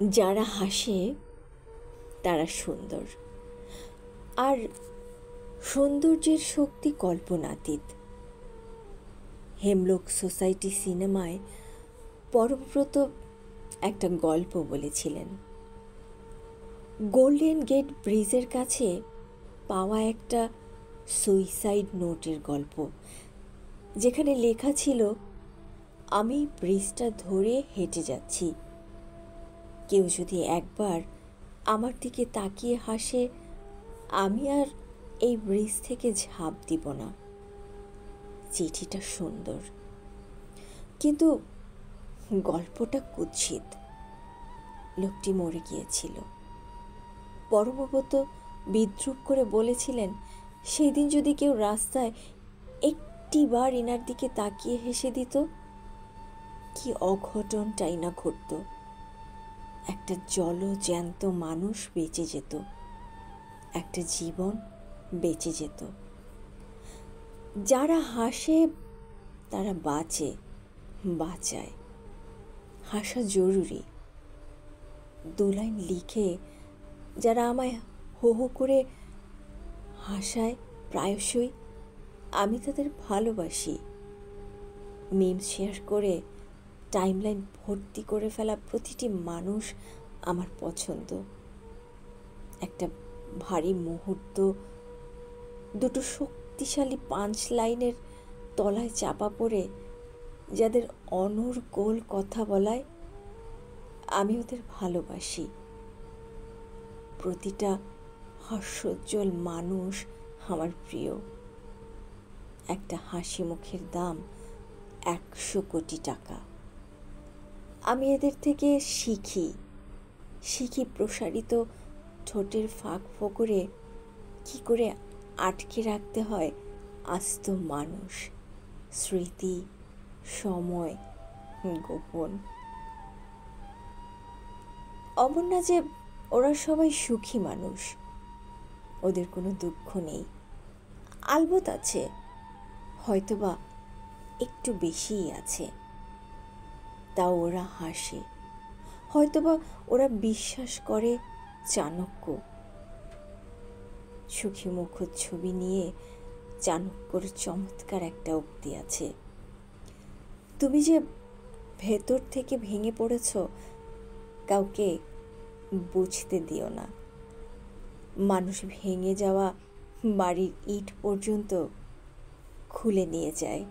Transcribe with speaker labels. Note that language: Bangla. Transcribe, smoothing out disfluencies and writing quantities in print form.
Speaker 1: যারা হাসে তারা সুন্দর, আর সৌন্দর্যের শক্তি কল্পনাতীত। হেমলক সোসাইটি সিনেমায় পরমব্রত একটা গল্প বলেছিলেন। গোল্ডেন গেট ব্রিজের কাছে পাওয়া একটা সুইসাইড নোটের গল্প, যেখানে লেখা ছিল, আমি ব্রিজটা ধরে হেঁটে যাচ্ছি, কেউ যদি একবার আমার দিকে তাকিয়ে হাসে, আমি আর এই ব্রিজ থেকে ঝাঁপ দিব না। চিঠিটা সুন্দর, কিন্তু গল্পটা কুৎসিত। লোকটি মরে গিয়েছিল। পরমব্রত বিদ্রূপ করে বলেছিলেন, সেই দিন যদি কেউ রাস্তায় একটিবার এনার দিকে তাকিয়ে হেসে দিত, কি অঘটনটাই না ঘটত। একটা জলজ্যান্ত মানুষ বেঁচে যেত, একটা জীবন বেঁচে যেত। যারা হাসে তারা বাঁচায়। হাসা জরুরি। 2 লাইন লিখে যারা আমায় হো হো করে হাসায় প্রায়শই, আমি তাদের ভালোবাসি। মিম শেয়ার করে টাইমলাইন ভর্তি করে ফেলা প্রতিটি মানুষ আমার পছন্দ। একটা ভারী মুহূর্ত 2 শক্তিশালী 5 লাইনের তলায় চাপা পড়ে যাদের অনর্গল কথা বলায়, আমি ওদের ভালোবাসি। প্রতিটা হাস্যোজ্জ্বল মানুষ আমার প্রিয়। একটা হাসি মুখের দাম 100 কোটি টাকা। আমি এদের থেকে শিখি প্রসারিত ঠোঁটের ফাঁক ফোকরে কি করে আটকে রাখতে হয় আস্ত মানুষ, স্মৃতি, সময়, গোপন। অমর না যে ওরা সবাই সুখী মানুষ, ওদের কোনো দুঃখ নেই। আলবত আছে, হয়তোবা একটু বেশিই আছে। তাও ওরা হাসে, হয়তোবা ওরা বিশ্বাস করে চাণক্য। সুখী মুখচ্ছবি নিয়ে চাণক্যর চমৎকার একটা উক্তি আছে, তুমি যে ভেতর থেকে ভেঙে পড়েছ, কাউকে বুঝতে দিও না। মানুষ ভেঙে যাওয়া বাড়ির ইট পর্যন্ত খুলে নিয়ে যায়।